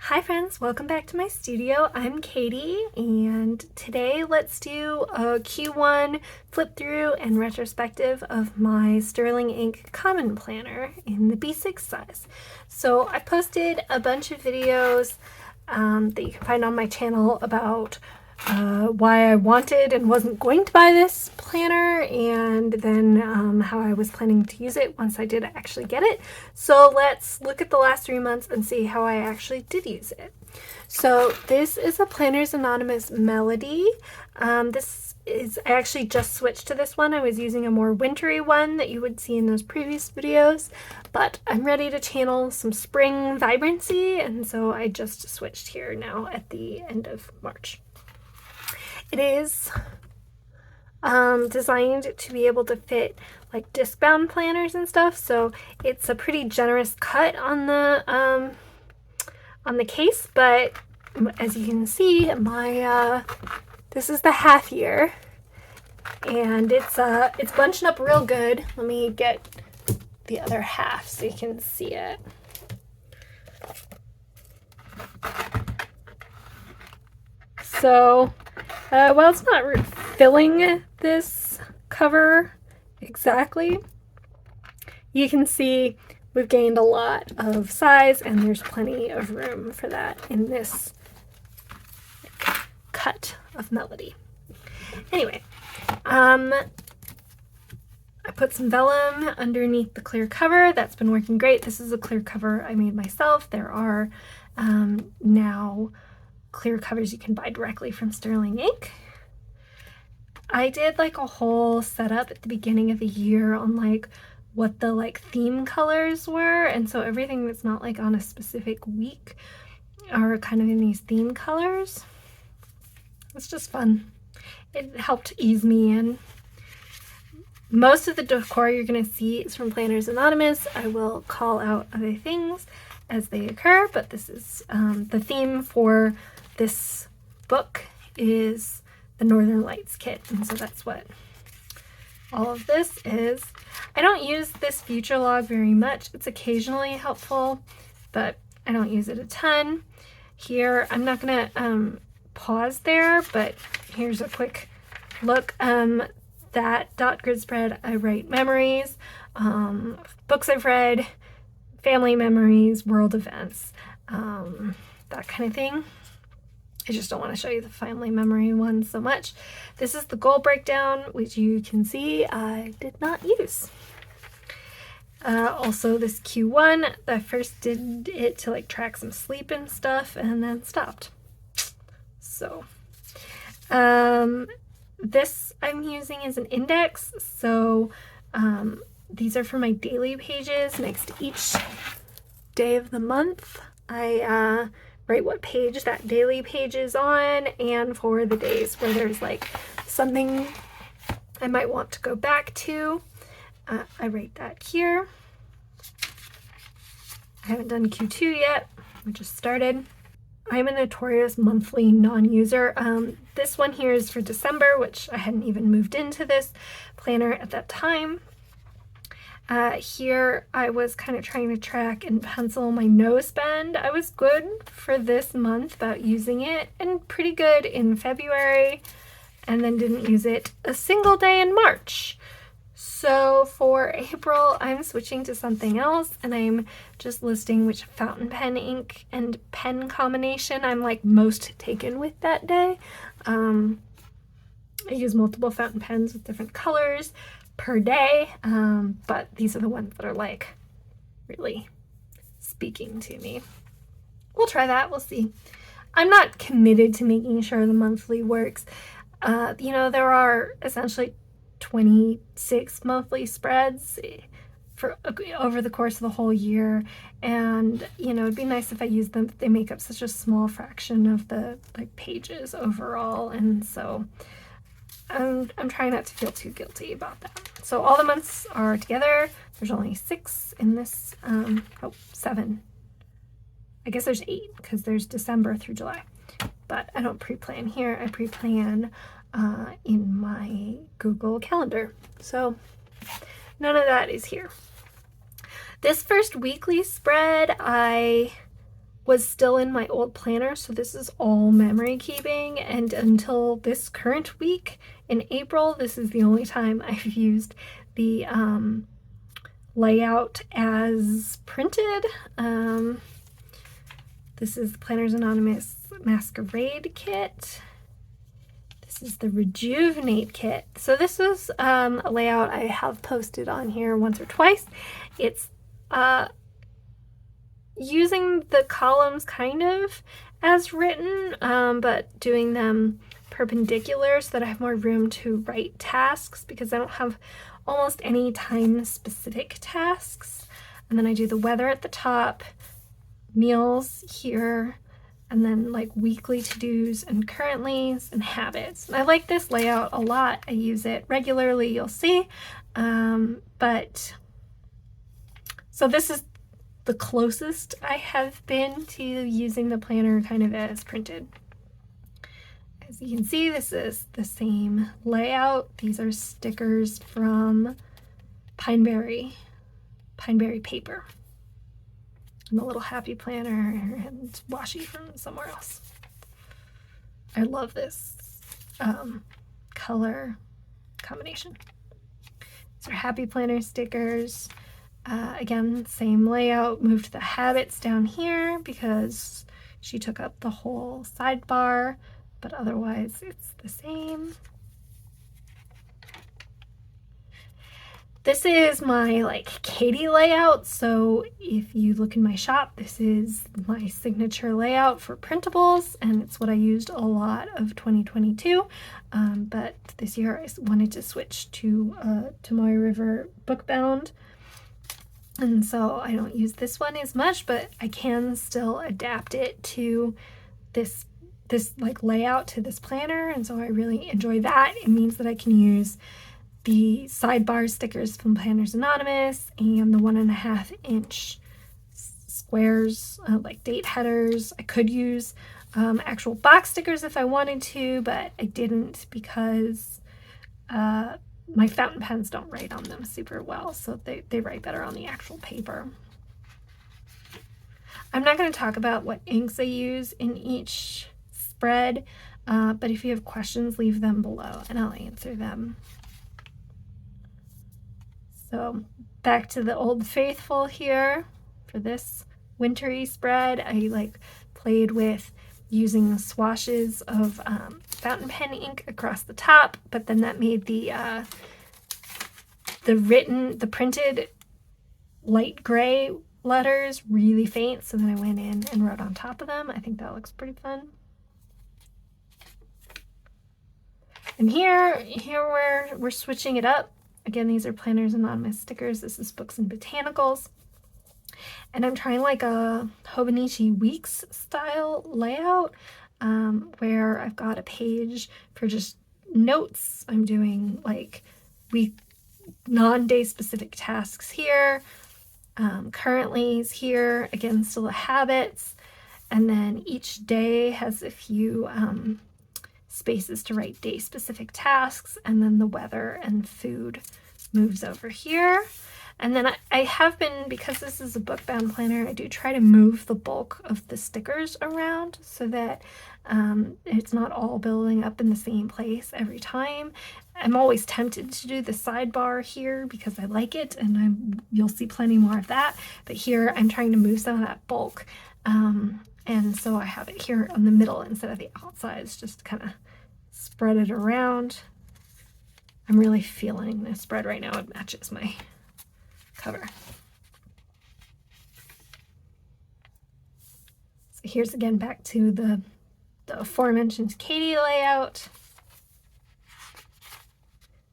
Hi friends, welcome back to my studio. I'm Katie, and today let's do a Q1 flip through and retrospective of my Sterling Ink Common Planner in the B6 size. So I posted a bunch of videos that you can find on my channel about why I wanted and wasn't going to buy this planner, and then how I was planning to use it once I did actually get it. So let's look at the last 3 months and see how I actually did use it. So this is a Planners Anonymous Melody. I actually just switched to this one. I was using a more wintry one that you would see in those previous videos, but I'm ready to channel some spring vibrancy, and so I just switched here now at the end of March. It is designed to be able to fit like disc-bound planners and stuff, so it's a pretty generous cut on the case. But as you can see, my this is the half year, and it's bunching up real good. Let me get the other half so you can see it. So while it's not filling this cover exactly, you can see we've gained a lot of size, and there's plenty of room for that in this cut of Melody. Anyway, I put some vellum underneath the clear cover. That's been working great. This is a clear cover I made myself. There are now clear covers you can buy directly from Sterling Ink. I did like a whole setup at the beginning of the year on like what the like theme colors were, and so everything that's not like on a specific week are kind of in these theme colors. It's just fun. It helped ease me in. Most of the decor you're going to see is from Planners Anonymous. I will call out other things as they occur, but this is the theme for this book is the Northern Lights kit, and so that's what all of this is. I don't use this future log very much. It's occasionally helpful, but I don't use it a ton. Here, I'm not gonna pause there, but here's a quick look. That dot grid spread, I write memories, books I've read, family memories, world events, that kind of thing. I just don't want to show you the family memory one so much. This is the goal breakdown, which you can see I did not use. Also this Q1, I first did it to like track some sleep and stuff, and then stopped. So this I'm using as an index. So these are for my daily pages. Next to each day of the month, I write what page that daily page is on, and for the days where there's like something I might want to go back to, I write that here. I haven't done Q2 yet. I just started. I'm a notorious monthly non-user. This one here is for December, which I hadn't even moved into this planner at that time. Here I was kind of trying to track and pencil my nose bend. I was good for this month about using it, and pretty good in February, and then didn't use it a single day in March. So for April, I'm switching to something else, and I'm just listing which fountain pen ink and pen combination I'm like most taken with that day. I use multiple fountain pens with different colors per day, but these are the ones that are like really speaking to me. We'll try that, we'll see. I'm not committed to making sure the monthly works. You know, there are essentially 26 monthly spreads for over the course of the whole year, and you know, it'd be nice if I used them, but they make up such a small fraction of the like pages overall, and so I'm trying not to feel too guilty about that. So all the months are together. There's only 6 in this, 7. I guess there's 8 because there's December through July. But I don't pre-plan here. I pre-plan in my Google Calendar. So none of that is here. This first weekly spread I was still in my old planner, so this is all memory keeping, and until this current week in April, this is the only time I've used the layout as printed. This is the Planners Anonymous Masquerade Kit. This is the Rejuvenate Kit. So this was a layout I have posted on here once or twice. It's using the columns kind of as written, but doing them perpendicular so that I have more room to write tasks, because I don't have almost any time-specific tasks. And then I do the weather at the top, meals here, and then like weekly to-dos and currentlys and habits. I like this layout a lot. I use it regularly, you'll see. So this is the closest I have been to using the planner kind of as printed. As you can see, this is the same layout. These are stickers from Pineberry paper. And a little happy planner and washi from somewhere else. I love this color combination. These are happy planner stickers. Again, same layout. Moved the habits down here because she took up the whole sidebar, but otherwise it's the same. This is my like Katie layout, so if you look in my shop, this is my signature layout for printables, and it's what I used a lot of 2022, but this year I wanted to switch to Tomoe River bookbound, and so I don't use this one as much, but I can still adapt it to this like layout to this planner, and so I really enjoy that. It means that I can use the sidebar stickers from Planners Anonymous and the 1.5 inch squares, like date headers. I could use actual box stickers if I wanted to, but I didn't because my fountain pens don't write on them super well, so they write better on the actual paper. I'm not going to talk about what inks I use in each spread, but if you have questions, leave them below and I'll answer them. So back to the Old Faithful here for this wintry spread. I like played with using swashes of fountain pen ink across the top, but then that made the printed light gray letters really faint, so then I went in and wrote on top of them. I think that looks pretty fun. And here we're switching it up. Again, these are Planners Anonymous stickers. This is Books and Botanicals. And I'm trying like a Hobonichi Weeks style layout, where I've got a page for just notes. I'm doing like non-day specific tasks here, currentlys here, again, still the habits. And then each day has a few spaces to write day specific tasks, and then the weather and food moves over here. And then I have been, because this is a bookbound planner, I do try to move the bulk of the stickers around so that it's not all building up in the same place every time. I'm always tempted to do the sidebar here because I like it, and you'll see plenty more of that, but here I'm trying to move some of that bulk, and so I have it here on the middle instead of the outsides, just to kind of spread it around. I'm really feeling this spread right now. It matches my cover. So here's again back to the aforementioned Katie layout.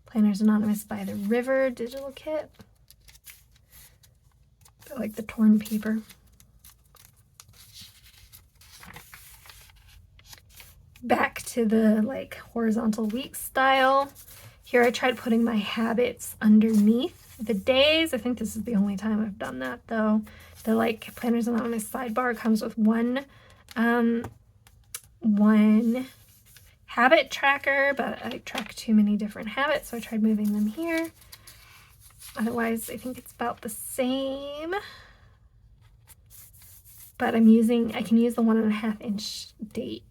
Planners Anonymous by the River digital kit. I like the torn paper. Back to the like horizontal week style. Here I tried putting my habits underneath the days. I think this is the only time I've done that though. The like Planners Anonymous sidebar comes with one habit tracker, but I track too many different habits, so I tried moving them here. Otherwise, I think it's about the same. but I can use the 1.5 inch date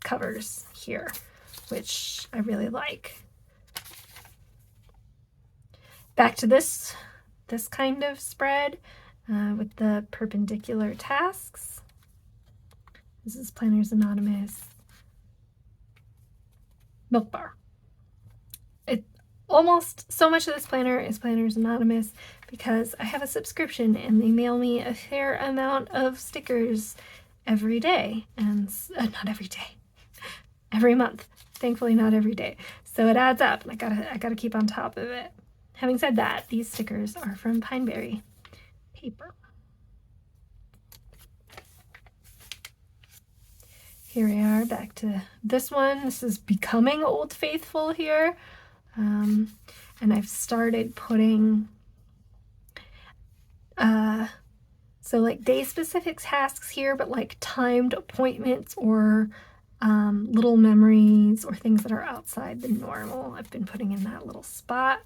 covers here, which I really like. Back to this kind of spread with the perpendicular tasks. This is Planners Anonymous Milk Bar. Almost so much of this planner is Planners Anonymous because I have a subscription and they mail me a fair amount of stickers every day, and not every day, every month. Thankfully not every day. So it adds up and I gotta keep on top of it. Having said that, these stickers are from Pineberry paper. Here we are, back to this one. This is becoming Old Faithful here. And I've started putting so like day specific tasks here, but like timed appointments or little memories or things that are outside the normal. I've been putting in that little spot.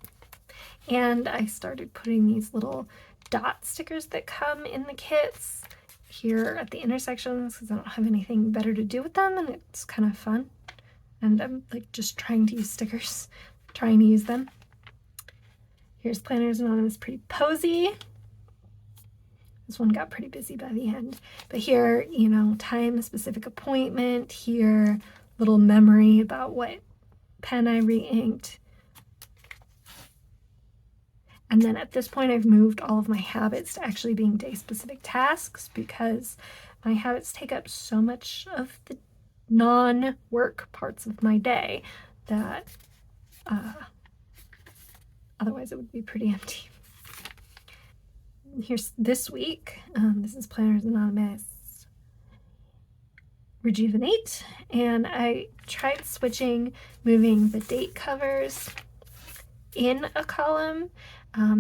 And I started putting these little dot stickers that come in the kits here at the intersections because I don't have anything better to do with them, and it's kind of fun. And I'm like just trying to use stickers, trying to use them. Here's Planners Anonymous Pretty Posy. This one got pretty busy by the end. But here, you know, time specific appointment. Here, little memory about what pen I re-inked. And then at this point, I've moved all of my habits to actually being day-specific tasks because my habits take up so much of the non-work parts of my day that otherwise it would be pretty empty. Here's this week. This is Planners Anonymous Rejuvenate, and I tried switching, moving the date covers in a column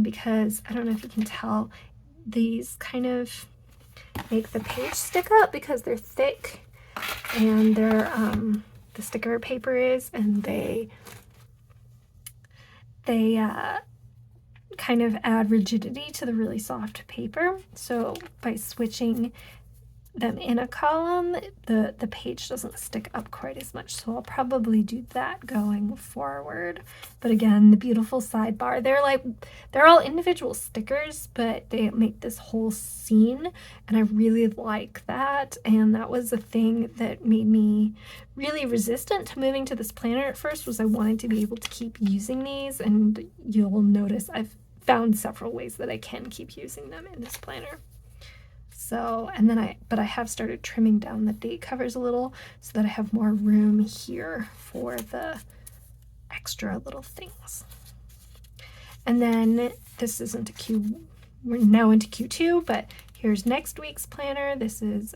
because I don't know if you can tell, these kind of make the page stick up because they're thick and they're the sticker paper is, and they kind of add rigidity to the really soft paper. So by switching them in a column, the page doesn't stick up quite as much. So I'll probably do that going forward. But again, the beautiful sidebar, they're all individual stickers, but they make this whole scene, and I really like that. And that was a thing that made me really resistant to moving to this planner at first, was I wanted to be able to keep using these, and you'll notice I've found several ways that I can keep using them in this planner. So, and then I have started trimming down the date covers a little so that I have more room here for the extra little things. And then this isn't we're now into Q2, but here's next week's planner. This is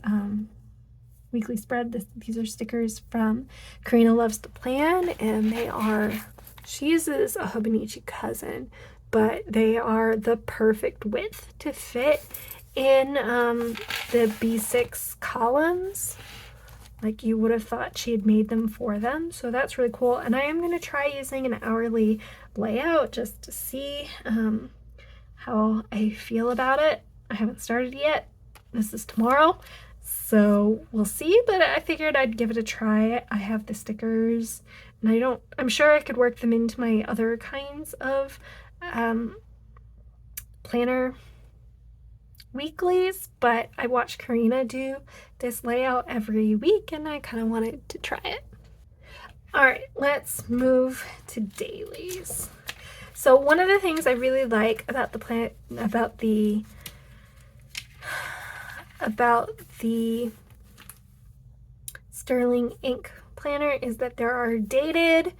weekly spread. These are stickers from Karina Loves to Plan, and she uses a Hobonichi Cousin, but they are the perfect width to fit in the B6 columns. Like you would have thought she had made them for them. So that's really cool. And I am going to try using an hourly layout just to see how I feel about it. I haven't started yet. This is tomorrow. So we'll see, but I figured I'd give it a try. I have the stickers, and I'm sure I could work them into my other kinds of planner weeklies, but I watch Karina do this layout every week and I kind of wanted to try it. All right, let's move to dailies. So one of the things I really like about the Sterling Ink planner is that there are dated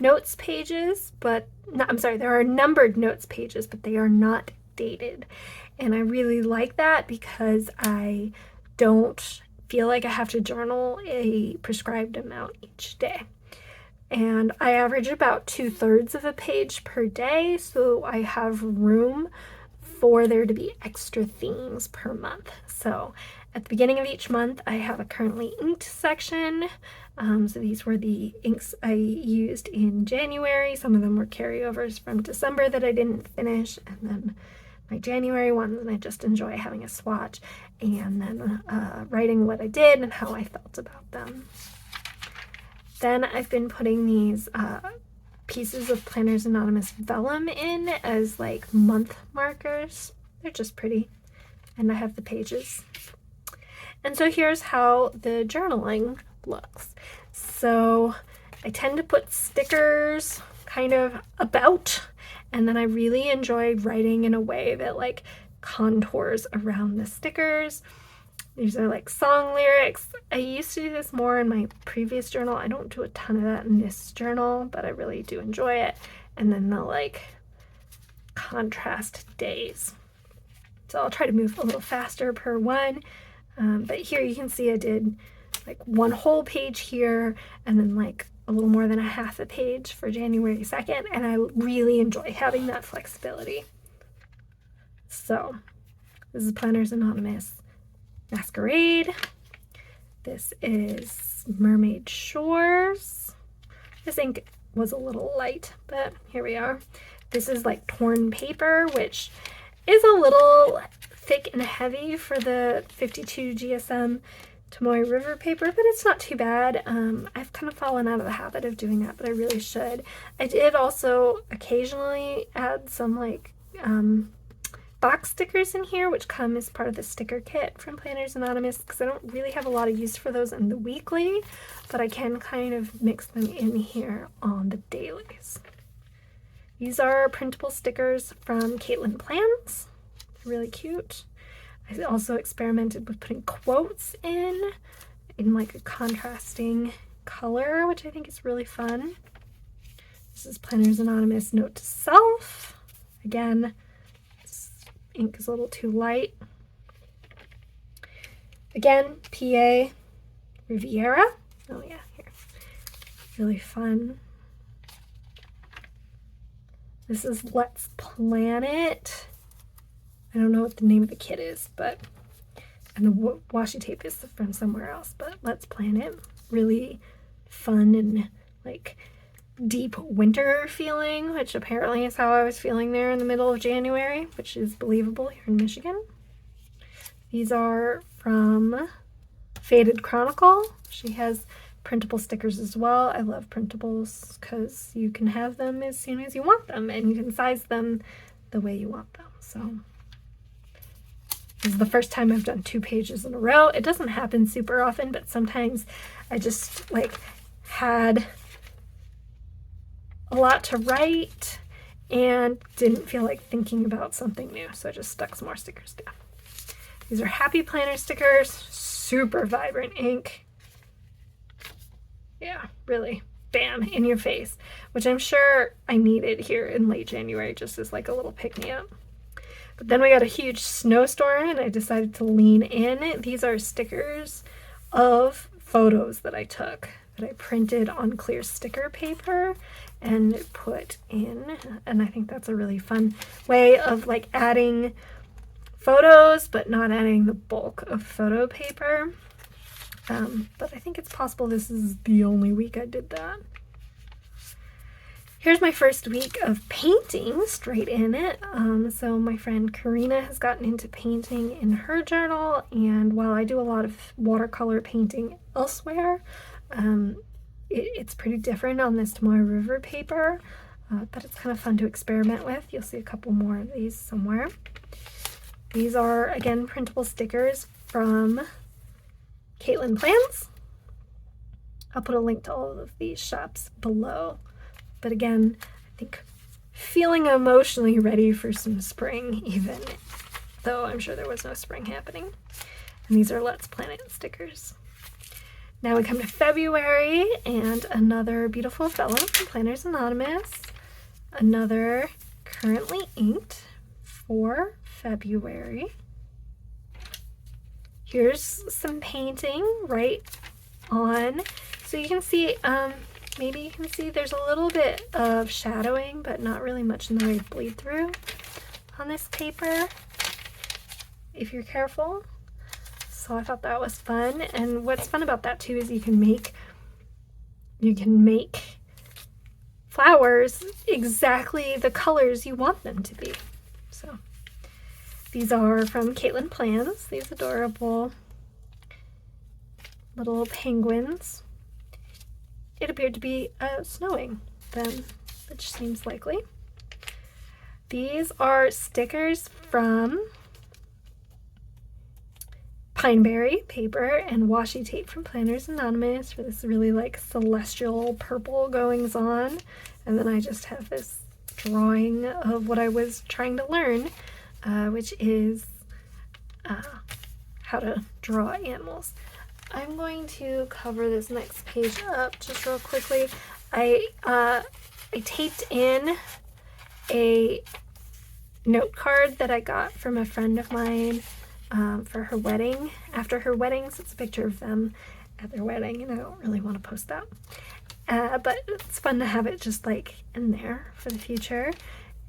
notes pages, there are numbered notes pages, but they are not dated. And I really like that because I don't feel like I have to journal a prescribed amount each day. And I average about 2/3 of a page per day, so I have room for there to be extra things per month. So at the beginning of each month, I have a currently inked section. So these were the inks I used in January. Some of them were carryovers from December that I didn't finish, and then my January ones, and I just enjoy having a swatch and then writing what I did and how I felt about them. Then I've been putting these pieces of Planners Anonymous vellum in as like month markers. They're just pretty. And I have the pages. And so here's how the journaling looks. So I tend to put stickers kind of about, and then I really enjoy writing in a way that like contours around the stickers. These are like song lyrics. I used to do this more in my previous journal. I don't do a ton of that in this journal, but I really do enjoy it. And then the like contrast days. So I'll try to move a little faster per one. But here you can see I did like one whole page here and then like a little more than a half a page for January 2nd. And I really enjoy having that flexibility. So this is Planners Anonymous Masquerade. This is Mermaid Shores. This ink was a little light, but here we are. This is like torn paper, which is a little thick and heavy for the 52 GSM Tomoe River paper, but it's not too bad. I've kind of fallen out of the habit of doing that, but I really should. I did also occasionally add some like box stickers in here, which come as part of the sticker kit from Planners Anonymous, because I don't really have a lot of use for those in the weekly, but I can kind of mix them in here on the dailies. These are printable stickers from Caitlin Plans. They're really cute. I also experimented with putting quotes in like a contrasting color, which I think is really fun. This is Planners Anonymous Note to Self. Again, this ink is a little too light. Again, PA Riviera. Oh yeah, here. Really fun. This is Let's Plan It. I don't know what the name of the kit is, but, and the washi tape is from somewhere else, but Let's Plan It. Really fun and like deep winter feeling, which apparently is how I was feeling there in the middle of January, which is believable here in Michigan. These are from Faded Chronicle. She has printable stickers as well. I love printables because you can have them as soon as you want them and you can size them the way you want them. So this is the first time I've done 2 pages in a row. It doesn't happen super often, but sometimes I just like had a lot to write and didn't feel like thinking about something new, so I just stuck some more stickers down. These are Happy Planner stickers, super vibrant ink. Yeah, really, bam, in your face, which I'm sure I needed here in late January just as like a little pick-me-up. But then we got a huge snowstorm and I decided to lean in. These are stickers of photos that I took that I printed on clear sticker paper and put in, and I think that's a really fun way of like adding photos but not adding the bulk of photo paper. But I think it's possible this is the only week I did that. Here's my first week of painting straight in it. So my friend Karina has gotten into painting in her journal, and while I do a lot of watercolor painting elsewhere, it's pretty different on this Tomoe River paper, but it's kind of fun to experiment with. You'll see a couple more of these somewhere. These are, again, printable stickers from Caitlin Plans. I'll put a link to all of these shops below. But again, I think feeling emotionally ready for some spring, even though I'm sure there was no spring happening. And these are Let's Plan It stickers. Now we come to February, and another beautiful vellum from Planners Anonymous. Another currently inked for February. Here's some painting right on. So you can see, maybe you can see there's a little bit of shadowing, but not really much in the way of bleed through on this paper, if you're careful. So I thought that was fun. And what's fun about that too is you can make flowers exactly the colors you want them to be. So These are from Caitlin Plans, these adorable little penguins. It appeared to be snowing then, which seems likely. These are stickers from Pineberry paper and washi tape from Planners Anonymous for this really like celestial purple goings on. And then I just have this drawing of what I was trying to learn, which is how to draw animals. I'm going to cover this next page up just real quickly. I taped in a note card that I got from a friend of mine for her wedding. After her wedding, so it's a picture of them at their wedding, and I don't really want to post that. But it's fun to have it just like in there for the future.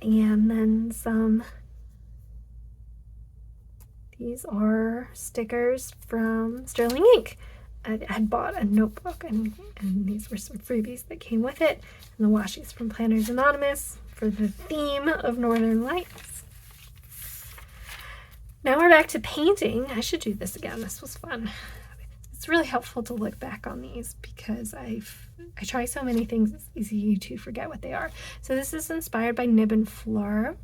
And then some, these are stickers from Sterling Ink. I had bought a notebook and these were some freebies that came with it. And the washi's from Planners Anonymous for the theme of Northern Lights. Now we're back to painting. I should do this again. This was fun. It's really helpful to look back on these because I try so many things, it's easy to forget what they are. So this is inspired by Nib and Fleur,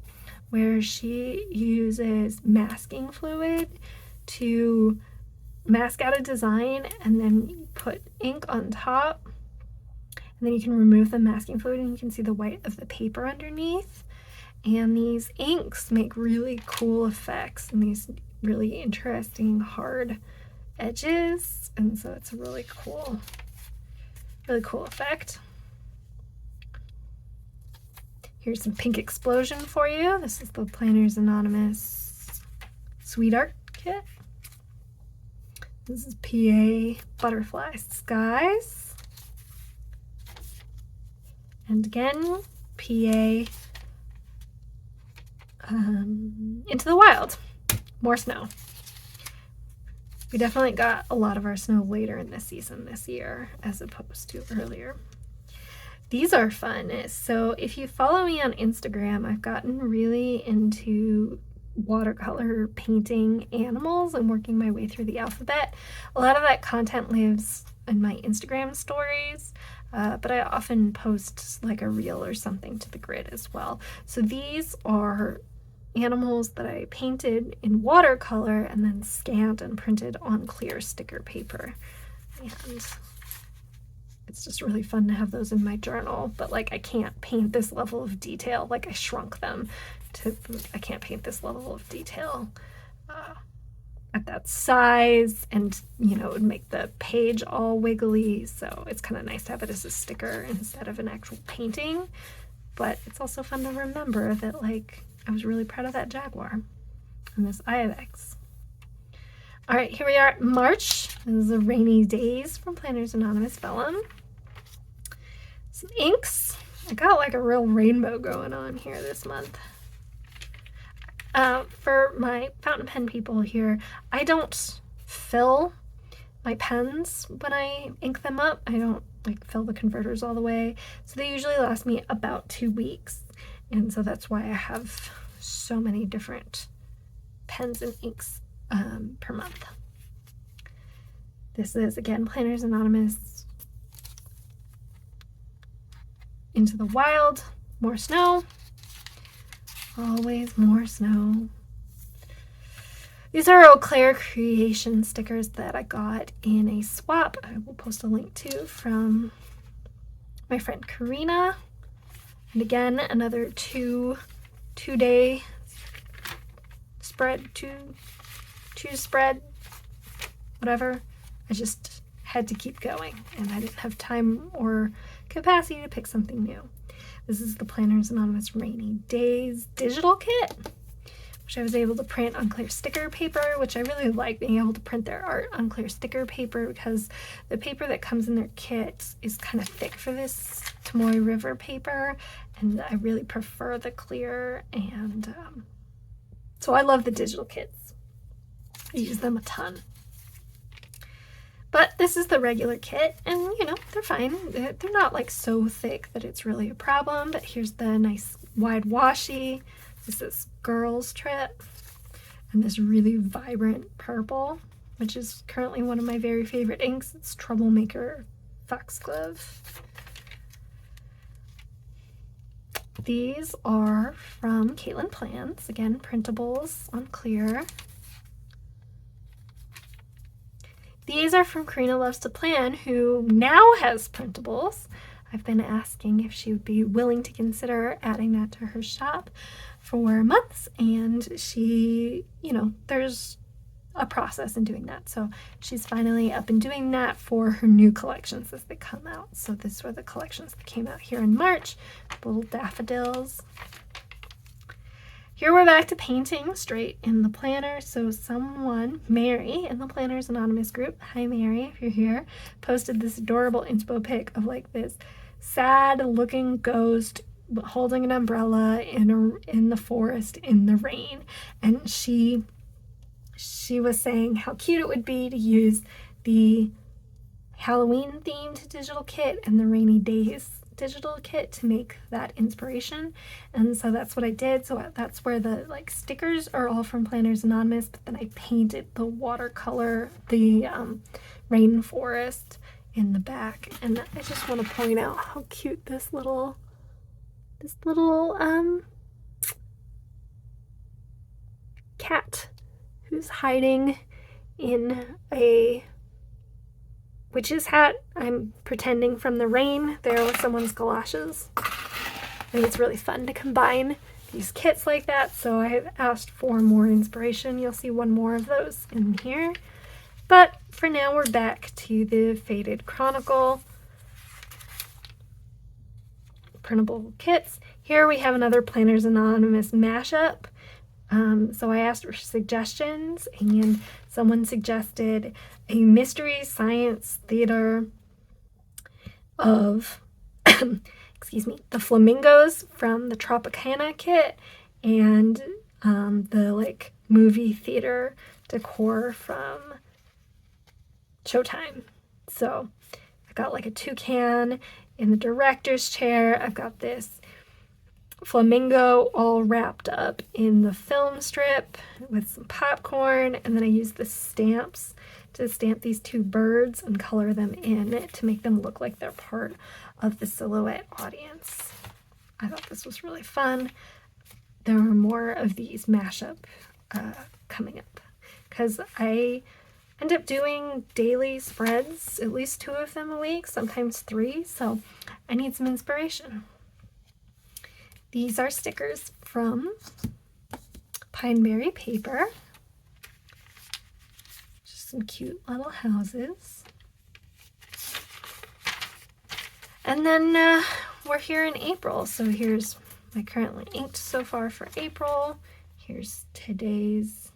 where she uses masking fluid to mask out a design and then put ink on top. And then you can remove the masking fluid and you can see the white of the paper underneath. And these inks make really cool effects and these really interesting hard edges. And so it's a really cool effect. Here's some pink explosion for you. This is the Planners Anonymous Sweet Art Kit. This is PA Butterfly Skies. And again, PA Into the Wild. More snow. We definitely got a lot of our snow later in the season this year as opposed to earlier. These are fun. So if you follow me on Instagram, I've gotten really into watercolor painting animals and working my way through the alphabet. A lot of that content lives in my Instagram stories, but I often post like a reel or something to the grid as well. So these are animals that I painted in watercolor and then scanned and printed on clear sticker paper. And it's just really fun to have those in my journal, but like I can't paint this level of detail. Like I shrunk them to, I can't paint this level of detail at that size, and you know, it would make the page all wiggly. So it's kind of nice to have it as a sticker instead of an actual painting. But it's also fun to remember that like I was really proud of that jaguar and this ibex. All right, here we are at March. This is the Rainy Days from Planners Anonymous vellum. Some inks. I got like a real rainbow going on here this month. For my fountain pen people here, I don't fill my pens when I ink them up. I don't like fill the converters all the way. So they usually last me about 2 weeks. And so that's why I have so many different pens and inks per month. This is again Planners Anonymous Into the Wild. More snow. Always more snow. These are Eau Claire Creation stickers that I got in a swap. I will post a link to from my friend Karina. And again, another two-day spread, two spread, whatever. I just had to keep going and I didn't have time or capacity to pick something new. This is the Planners Anonymous Rainy Days digital kit, which I was able to print on clear sticker paper, which I really like being able to print their art on clear sticker paper because the paper that comes in their kit is kind of thick for this Tomoe River paper, and I really prefer the clear, and so I love the digital kits. I use them a ton. But this is the regular kit, and you know, they're fine. They're not like so thick that it's really a problem, but here's the nice wide washi. This is Girls Trip. and this really vibrant purple, which is currently one of my very favorite inks. It's Troublemaker Foxglove. These are from Caitlin Plans, again, printables on clear. These are from Karina Loves to Plan, who now has printables. I've been asking if she would be willing to consider adding that to her shop for months, and she, you know, there's a process in doing that. So she's finally up and doing that for her new collections as they come out. So these were the collections that came out here in March. Little daffodils. Here we're back to painting straight in the planner. So someone, Mary, in the Planners Anonymous group, hi Mary if you're here, posted this adorable inspo pic of like this sad looking ghost holding an umbrella in the forest in the rain. And she was saying how cute it would be to use the Halloween themed digital kit and the Rainy Days digital kit to make that inspiration. And so that's what I did. So that's where the like stickers are all from Planners Anonymous, but then I painted the watercolor, the rainforest in the back. And I just want to point out how cute this little cat who's hiding in a witch's hat. I'm pretending from the rain there with someone's galoshes. I think it's really fun to combine these kits like that, so I have asked for more inspiration. You'll see one more of those in here. But for now, we're back to the Faded Chronicle printable kits. Here we have another Planners Anonymous mashup. So I asked for suggestions, and someone suggested a mystery science theater of, excuse me, the flamingos from the Tropicana kit and the like movie theater decor from Showtime. So I got like a toucan in the director's chair. I've got this flamingo all wrapped up in the film strip with some popcorn, and then I used the stamps to stamp these two birds and color them in to make them look like they're part of the silhouette audience. I thought this was really fun. There are more of these mashup coming up because I end up doing daily spreads, at least 2 of them a week, sometimes 3, so I need some inspiration. These are stickers from Pineberry Paper. Just some cute little houses. And then we're here in April. So here's my currently inked so far for April. Here's today's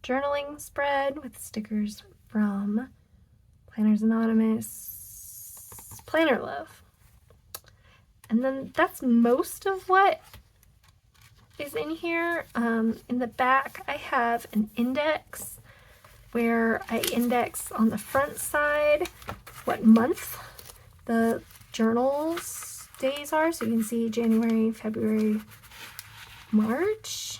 journaling spread with stickers from Planners Anonymous, Planner Love. And then that's most of what is in here. In the back, I have an index where I index on the front side what month the journal's days are. So you can see January, February, March.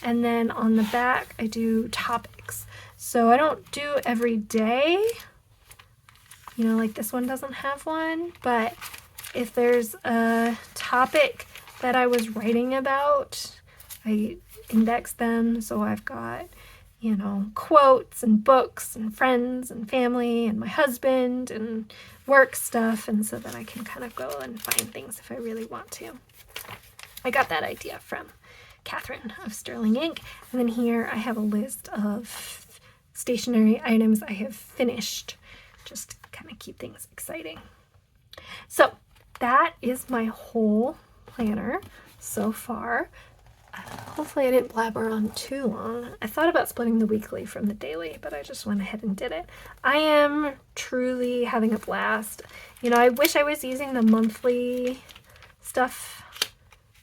And then on the back, I do topics. So I don't do every day. You know, like this one doesn't have one, but if there's a topic that I was writing about, I index them. So I've got, you know, quotes and books and friends and family and my husband and work stuff. And so that I can kind of go and find things if I really want to. I got that idea from Catherine of Sterling Ink. And then here I have a list of stationery items I have finished just to kind of keep things exciting. So that is my whole planner so far. Hopefully I didn't blabber on too long. I thought about splitting the weekly from the daily, but I just went ahead and did it. I am truly having a blast. You know, I wish I was using the monthly stuff,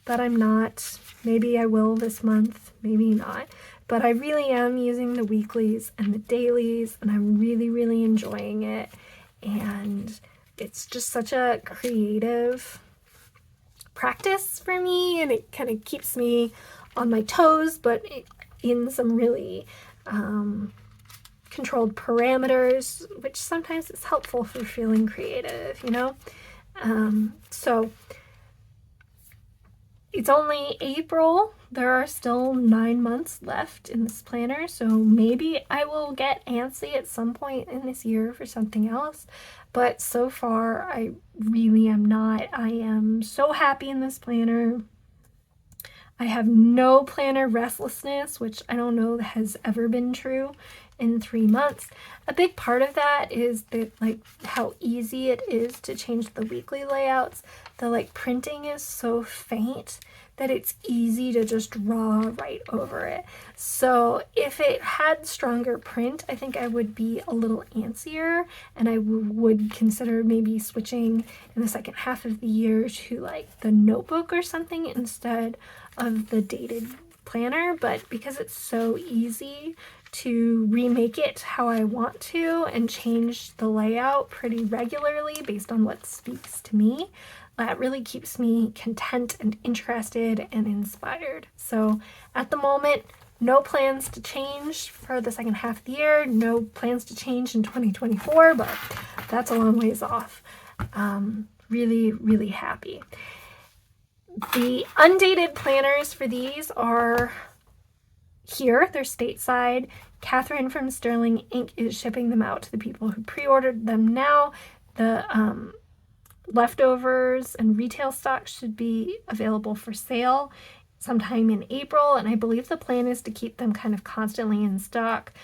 but I'm not. Maybe I will this month, maybe not. But I really am using the weeklies and the dailies, and I'm really, really enjoying it. And it's just such a creative practice for me, and it kind of keeps me on my toes, but in some really controlled parameters, which sometimes is helpful for feeling creative, you know? So it's only April. There are still 9 months left in this planner, so maybe I will get antsy at some point in this year for something else. But so far, I really am not. I am so happy in this planner. I have no planner restlessness, which I don't know has ever been true in 3 months. A big part of that is that, like, how easy it is to change the weekly layouts. The like printing is so faint that it's easy to just draw right over it. So if it had stronger print, I think I would be a little antsier, and I would consider maybe switching in the second half of the year to like the notebook or something instead of the dated planner. But because it's so easy to remake it how I want to and change the layout pretty regularly based on what speaks to me, that really keeps me content and interested and inspired. So at the moment, no plans to change for the second half of the year, no plans to change in 2024, but that's a long ways off. Really, really happy. The undated planners for these are here. They're stateside. Catherine from Sterling Ink is shipping them out to the people who pre-ordered them now. The leftovers and retail stock should be available for sale sometime in April, and I believe the plan is to keep them kind of constantly in stock.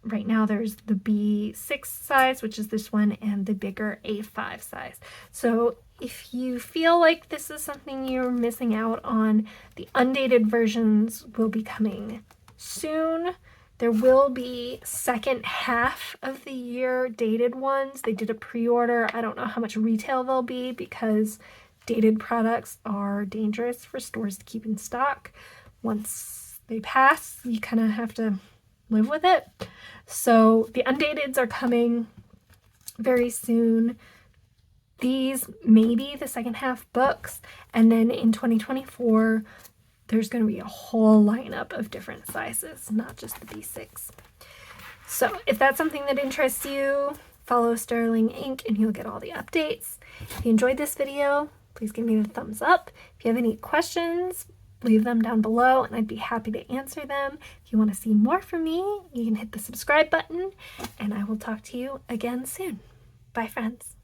Right now there's the B6 size, which is this one, and the bigger A5 size. So if you feel like this is something you're missing out on, the undated versions will be coming soon. There will be second half of the year dated ones. They did a pre-order. I don't know how much retail they'll be because dated products are dangerous for stores to keep in stock. Once they pass, you kind of have to live with it. So the undateds are coming very soon. These may be the second half books, and then in 2024 there's going to be a whole lineup of different sizes, not just the B6. So if that's something that interests you, follow Sterling Ink and you'll get all the updates. If you enjoyed this video, please give me the thumbs up. If you have any questions, leave them down below and I'd be happy to answer them. If you want to see more from me, you can hit the subscribe button, and I will talk to you again soon. Bye, friends.